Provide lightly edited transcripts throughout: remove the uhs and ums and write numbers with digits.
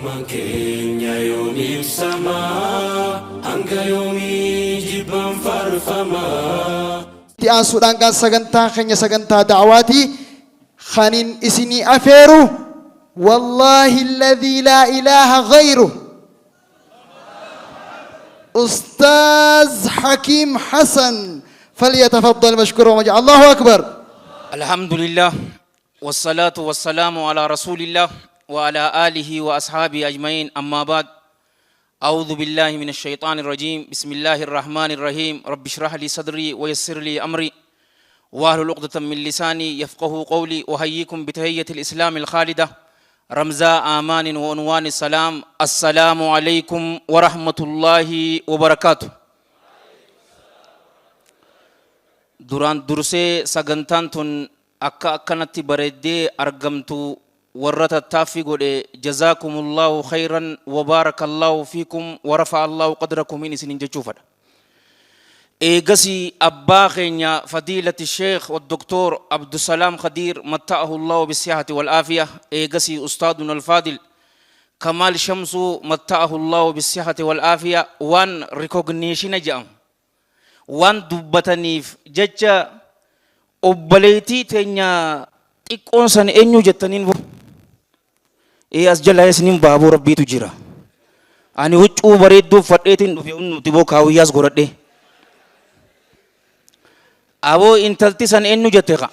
Kenya yomi sama, hanga yomi jibban farfama. Ti'an sudan kan saganta kenya saganta da'wati khanin isini aferu wallahi alladhi la ilaha ghayruh أستاذ حكيم حسن فليتفضل مشكورا ومجد. الله أكبر. الحمد لله والصلاة والسلام على رسول الله وعلى آله وأصحابه أجمعين. أما بعد، أعوذ بالله من الشيطان الرجيم. بسم الله الرحمن الرحيم. رب اشرح لي صدري ويسر لي أمري واحلل عقدة من لساني يفقهوا قولي. أحييكم بتحية الإسلام الخالدة رمزاء آمان وعنوان السلام. السلام عليكم ورحمة الله وبركاته. duraan dursee sagantaan tun akka akkanatti bareeddee argamtu warra tattaaffii godhe jazaakumullahu khayran wa baarakallahu fiikum wa rafa'allahu qadrakum isinin jechuufadha. eegasi abbaa keenya fadiilati sheekh waddoktor abdusalaam khadiir matta'ahu allahu bisihati walaafiya, eegasi ustaaduna alfaadil kamaal shamsuu matta'ahu allahu bisihati walaafiya waan rikogniishina jedhamu waan dubbataniif jecha obboleetii teenya xiqqoon san eenyu jettaniin as jala isiniin baaboo rabbiitu jira. ani huccuu bareedduu fadheetiin dhufe nuti boo kaawiyyaas godhadhe. aboo intalti san eenyu jette ka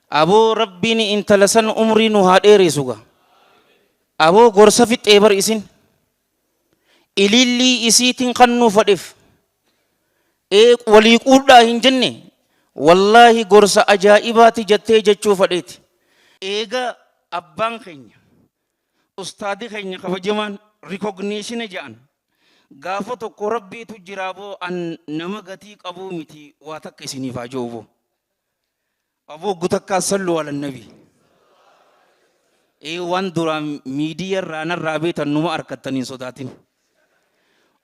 aboo rabbiin intala san umrii nu haa dheereessuga. aboo gorsa fixee bar isin ilillii isiitiin kan nu fadheef walii quudhaa hin jenne wallaahi gorsa ajaa'ibaati jettee jechuu fadheeti. eega abbaan keenya ustaadi keenya kabajamaan rikogniishina jedhan gaafa tokko rabbiitu jiraaboo an nama gatii qabuu miti waa takka isiniif haa joobo aboo gutakkaa sallu ala nabi. waan duraan miidiyaa irraa narraa beetan numa argattaniin sodaatin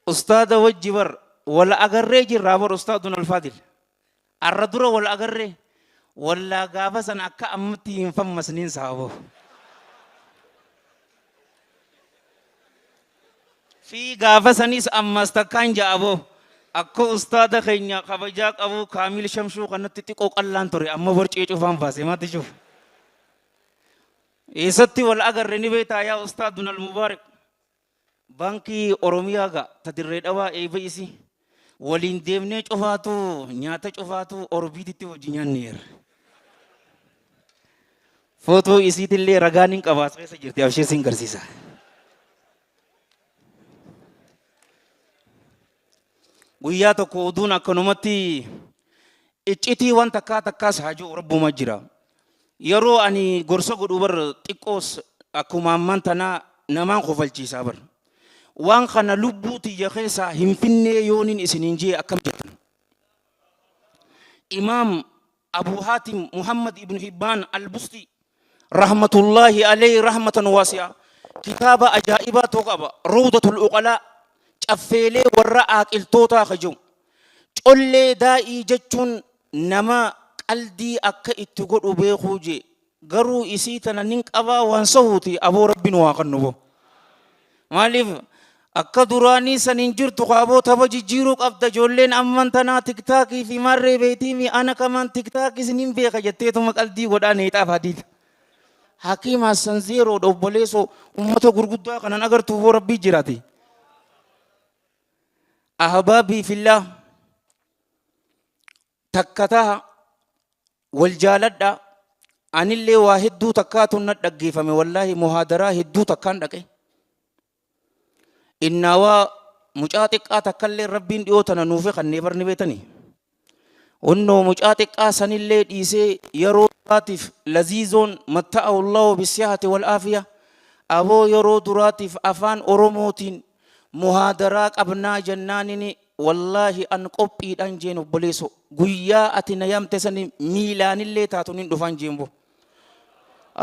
ustaada wajji bar wala agarree jirraa bar ustaadun alfaadil arra dura wala agarree wallaa gaafa san akka ammatti hin fammasniin saaboo fi gaafa sanis ammas takkaan ja'aboo akka ustaada keenya kabajaa qabu kaamil shamshuu kanatti xiqqoo qallaan ture amma borcee cufaan baase maatti cufu. eessatti wala agarre ni beetaa yaa ustaadun almubaarak baankii oromiyaa ga tadirree dhawaa eeba isi waliin deemnee cufaatu nyaata cufaatu orbiititti hojii nyaanneera. footoo isiitillee ragaan hin qabaas keessa jirti abshee sin garsiisa. guyyaa tokko oduun akkanumatti iccitii waan takkaa takkaas haajuu rabbuma jira. yeroo ani gorsa godhu bar xiqqoos akkuma ammaan tanaa namaan kofalchiisaa bar waan kana lubbuu tiyya keessaa hin finnee yooniin isiniin jee akkam jettan. imaam abu haatim muhammad ibn hibbaan albusti rahmatullahi alayhi rahmatan waasi'a kitaaba ajaa'ibaa tokko qaba rawdatul uqalaa caffeelee warra aaqiltootaa kajiru. collee daa'ii jechuun nama qaldii akka itti godhu beekuu jee garuu isii tana nin qabaa waan sahuuti aboo rabbiin waa kannubo. maaliif akka duraanii saniin jirtu qaaboo taba jijjiiruu qabda ijoolleen amman tanaa tiktaakii fi marree beetii fi ana kamaan tiktaakii siniin beeka jetteetuma qaldii godhaa neexaaf hadiita. hakiim hassan zeeroodha obboleessoo ummata gurguddaa kanan agartuu boo rabbii jiraate. ahbaabii fillaa takka taha wal jaaladha. anillee waa hedduu takkaatu na dhaggeeffame wallaahi muhaadaraa hedduu takkaan dhaqe. innawaa mucaa xiqqaa takkallee rabbiin dhiyootana nuufe kannee barni beetanii onnoo mucaa xiqqaa sanillee dhiisee yeroo duraatiif laziizoon matta'ahu allahu bisihati walaafiya aboo yeroo duraatiif afaan oromootiin muhaadaraa qabnaa jennaanini wallaahi an qophiidhaan jeen obboleesso guyyaa ati na yamte sani miilaanillee taatu nin dhufaan jeenbo.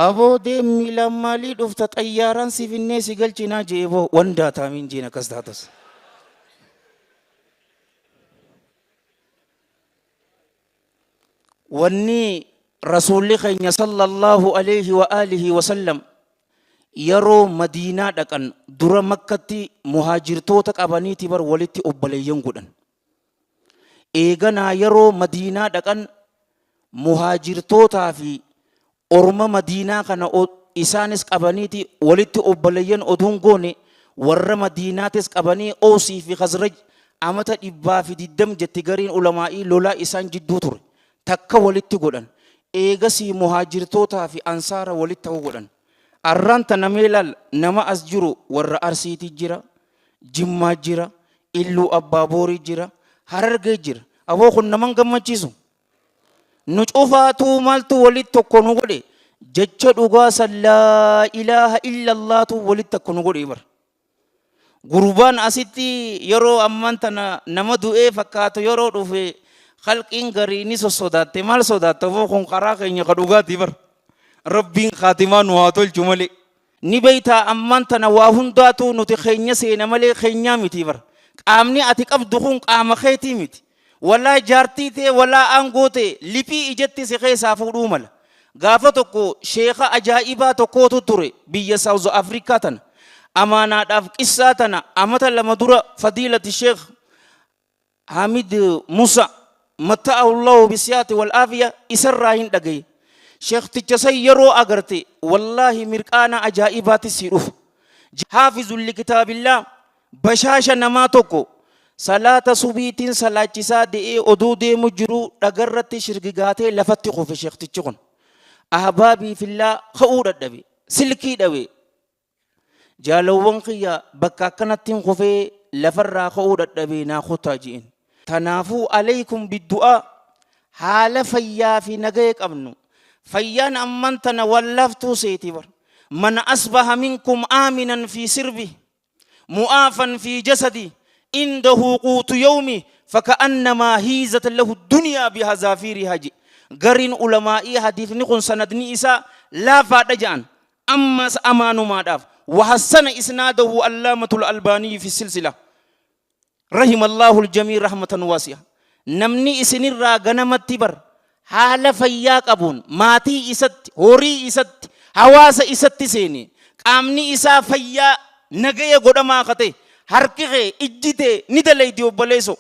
aboo deem miilaan maalii dhufta xayyaaraan si finnee si galchinaa jeeboo wandaa taamiin jeen akkas taatus. wanni rasuulli keenya sallallahu alayhi wa alihi wa sallam yeroo Madiinaa dhaqan dura Makkatti muhaajirtoota qabaniiti bar walitti obboleeyyan godhan. Eeganaa yeroo Madiinaa dhaqan muhaajirtootaa fi orma Madiinaa kana isaanis qabaniiti walitti obboleeyyan oduun goone warra Madiinaatis qabanii Oosii fi Khazraj amata 120 jetti gariin ulamaa'ii lolaa isaan jidduu ture takka walitti godhan. Eegasii muhaajirtootaa fi ansaara walitti ta'uu godhan. Arraan tana meelal nama as jiru warra Arsiiti jira, Jimmaa jira, Illuu Abbaaborii jira, Harargee jira. Aboo kun naman gammachiisu. Nu cufaatu maaltu walitti tokko nu godhe jecha dhugaa san laa ilaaha illallaatu walitti tokko nu godhe bar. Gurbaan asitti yeroo amman tana nama du'ee fakkaatu yeroo dhufe khalqiin garii ni sossodaatte maal sodaatte aboo kun karaa keenya ka dhugaati bar. Rabbiin khaatimaa nu haa tolchu malee. Ni beeytaa amman tana waa hundaatu nuti keenya seena malee keenyaa miti bar. Qaamni ati qabdu kun qaama keetii miti. Walaa jaartii ta'e walaa aangoo ta'e liphii ijatti si keessaa fuudhuu mala. Gaafa tokko sheeka ajaa'ibaa tokkootu ture biyya South Africa tana. Amaanaadhaaf qissaa tana amata lama dura fadiilati Sheekh Hamid Musa matta'ahullahu bisiyaati wal aafiya isarraa hin dhagaye. Sheekticha san yeroo agarte wallaahi mirqaana ajaa'ibaati si dhufu. Haafizun likitaabillaa bashaasha namaa tokko salaata subiitiin salaachisaa de'ee oduu deemu jiru dhagarratti shirgigaatee lafatti kufe sheektichi kun. Ahbaabii fillaa ka'uu dadhabe silkii dhabe. Jaalawwan kiyya bakka akkanattiin kufee lafarraa ka'uu dadhabee naa kutaa ji'in. Tanaafuu alaykum biddu'aa haala fayyaa fi nagaya qabnu. Fayyaan amman tana wallaftuu seeti bar. Man asbaha minkum aaminan fi sirbi mu'aafan fi jasadi indahu quutu yawmi faka'annamaa hiizat lahu duniyaa bihazaafirihaa je. Gariin ulamaa'ii hadiifni kun sanadni isaa laafaadha ja'an ammas amaanumaadhaaf. وحسن إسناده علامة الألباني في السلسلة رحم الله الجميع رحمة واسعة. نمني إسنير غنمت تبر حال فياك أبون ماتي إسات هوري إسات حواس إسات سيني قامني إسا فيا نغي غدما خطي حركي إجتي ندلي ديو بليسو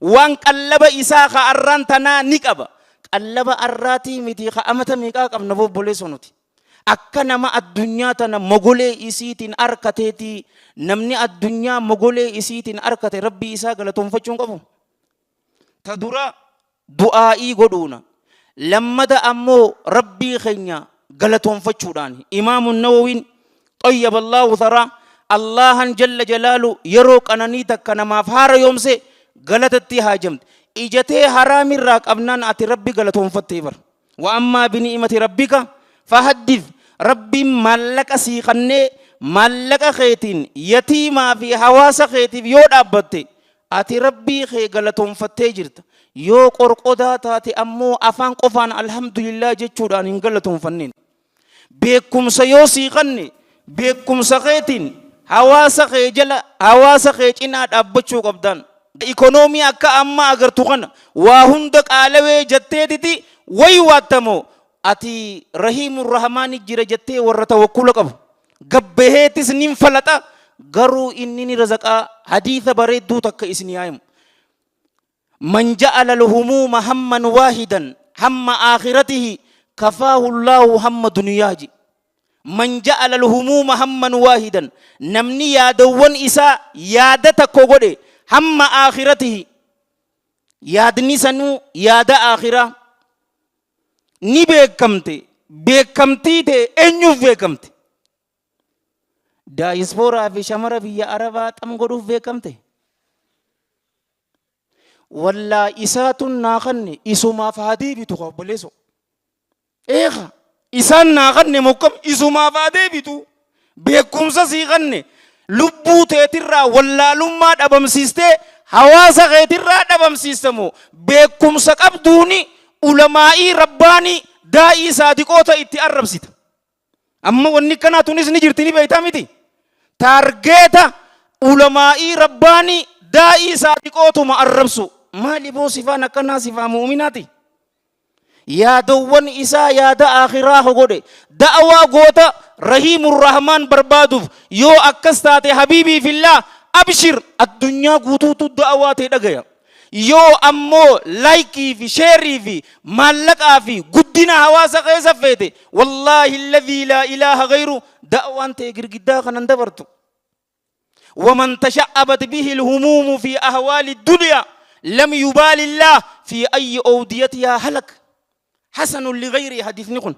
وان قلب إسا خاران تنا نكبا قلب أراتي متي خامتا ميقا قم نبو بليسو نتي. Akka nama addunyaa tana mogolee isiitiin arkateeti namni addunyaa mogolee isiitiin arkate rabbii isaa galatoonfachuun qabu. Ta dura du'aa'ii godhuuna lammada ammoo rabbii keenya galatoonfachuudhaan imaamun nawawiin xayyaballahu tharaa Allahan jalla jalaalu yeroo qananii takka namaaf haara yoomse galatatti haajamte ijatee haraamirraa qabnaan ati rabbi galatoonfattee bar. Wa ammaa bini'imati rabbika fahaddith rabbiin maallaqa sii kannee maallaqa keetiin yatiimaa fi hawaasa keetiif yoo dhaabbatte ati rabbii kee galatoonfattee jirta. Yoo qorqodaa taate ammoo afaan qofaan alhamdulillah jechuudhaan hin galatoonfanneen. Beekumsa yoo sii kanne beekumsa keetiin hawaasa kee jala hawaasa kee cinaa dhaabbachuu qabdaan. Ikonoomii akka amma agartu kana waa hunda qaalawee jetteetiti wayi waattamoo ati rahiimur rahmaani jira jettee warra tawakkula qabu gabbeheetis nin falata garuu inni ni razaqaa. Hadiisa bareedduu takka isin yaa'imu man ja'ala al-humuuma hamman waahidan hamma aakhiratihi kafaahu Allahu hamma duniyaaji. Man ja'ala al-humuuma hamman waahidan namni yaadawwan isaa yaada takko godhe hamma aakhiratihi yaadni sanuu yaada aakhiraa ni beekamte beekamtii ta'e eenyuuf beekamte? Daayispooraa fi shamara biyya arabaa xam godhuuf beekamte? Wallaa isaatun naa kanne isumaaf haa deebitu obboleesso. Eega isaan naa kanne mokkam isumaaf haa deebitu beekumsa sii kanne lubbuu teetirraa wallaalummaa dhabamsiistee hawaasa keetirraa dhabamsiistamoo beekumsa qabduuni ulamaa'ii rabbaanii daa'ii saadiqoota itti arrabsita. Amma wanni kanaatunis ni jirti ni beektaa miti. Taargeeta ulamaa'ii rabbaanii daa'ii saadiqootuma arrabsu maali boo sifaan akkanaa sifaa muuminaati. Yaadawwan isaa yaada akhiraa godhe da'awaa goota rahiimur rahmaan barbaaduuf yoo akkas taate habiibii fillah abshir addunyaa guutuutu da'awaa ta'e dhagaya. Yoo ammoo laayikii fi sheerii fi maallaqaa fi guddina hawaasa keessa feete wallaahi alladhii laa ilaaha gayru da'awaan ta'e girgiddaa kanan dabartu. ومن تشعبت به الهموم في أهوال الدنيا لم يبال الله في أي أوديتها هلك. حسن لغيره حديث نقول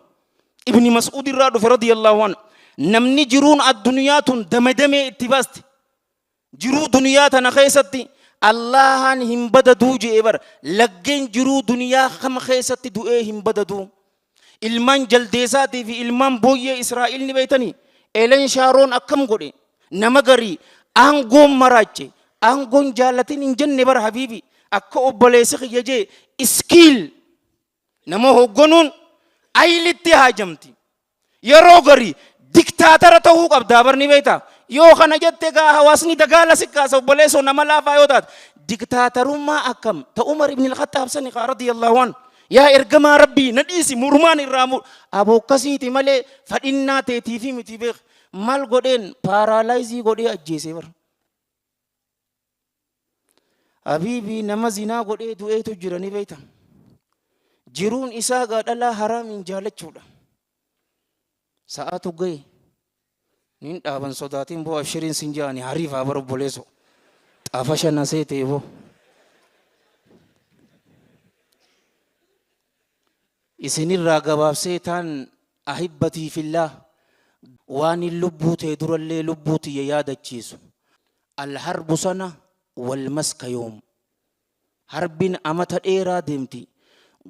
ابن مسعود رضي الله عنه نمني جرون الدنيا دم دم اتباست جرو دنيا تنخيستي الله هم بددو جيبر لجن جرو دنيا خم خيستي دوئه هم بددو ilmaan jaldeessaatii fi ilmaan booyyee Israa'el ni beeytanii eelen shaaroon akkam godhe nama garii aangoon maraache aangoon jaalatin hin jenne bara habiibi akka obboleessi kiyya jee iskiil nama hogganuun ayilitti haajamti yeroo garii diktaatara ta'uu qabdaa barni beeyta yoo kana jette gaa hawaasni dagaala sikkaasa obboleessoo nama laafaa yoo taate diktaatarummaa akkam ta Umar ibn al-Khattab sani radiyallahu anhu yaa ergamaa rabbii nadhiisi murmaan irraa aboo akkasiiti malee fadhinnaa teetii fi miti beek mal godheen paaraalaayizii godhee ajjeese bara. Habiibii nama zinaa godhee du'eetu jira ni beektan. Jiruun isaa gaadhalaa haraamiin jaalachuudha. Sa'aatu gahe nin dhaaban sodaatiin boo abshiriin sin jaani hariifaa bara obboleesso xaafa shana seetee boo. Isinirraa gabaabsee taan ahibbatii fillah waan hin lubbuu ta'e durallee lubbuu tiyya yaadachiisu. Alharbu sana wal maska yoom. Harbin amata dheeraa deemti.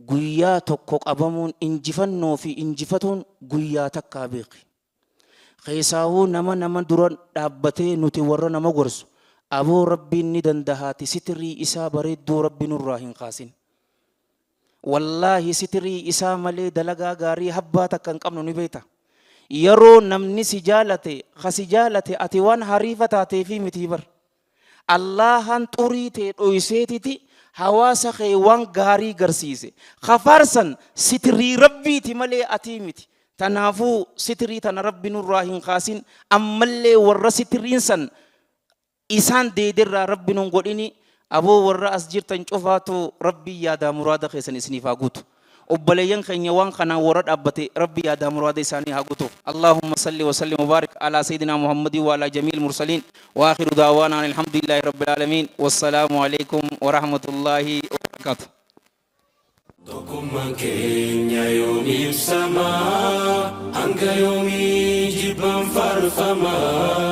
Guyyaa tokko qabamuun injifannoo fi injifatuun guyyaa takkaa beeki. Keessaawuu nama dura dhaabbatee nuti warra nama gorsu. Aboo rabbiin ni dandahaati sitirii isaa bareedduu rabbi nurraa hin kaasin. Wallaahi sitirii isaa malee dalagaa gaarii habbaa takka hin qabnu ni beekta. Yeroo namni si jaalate kasi jaalate ati waan hariifa taateefi miti bar. Allahan xurii ta'e dhoyseetiti hawaasa kee waan gaarii garsiise. Kafaarsan sitirii rabbiiti malee ati miti. Tanaafuu sitirii tana rabbi nurraa hin kaasin ammallee warra sitiriin san isaan deederraa rabbi nun godhini. Aboo warra as jirtan cufaatu rabbi yaada muraada keessan isiniif haa guutu. Obboleeyyan keenya waan kanaan warra dhaabbate rabbi yaada muraada isaanii haa guutu. Allahumma salli wa sallim wa barik ala sayyidina Muhammadin wa ala jamiil mursaliin wa akhiru da'waana alhamdulillahi rabbil alamin wassalaamu alaykum wa rahmatullahi wa barakatuh. Tokkummaan keenya yoom ibsamaa hanga yoomii jibbaan faarfamaa.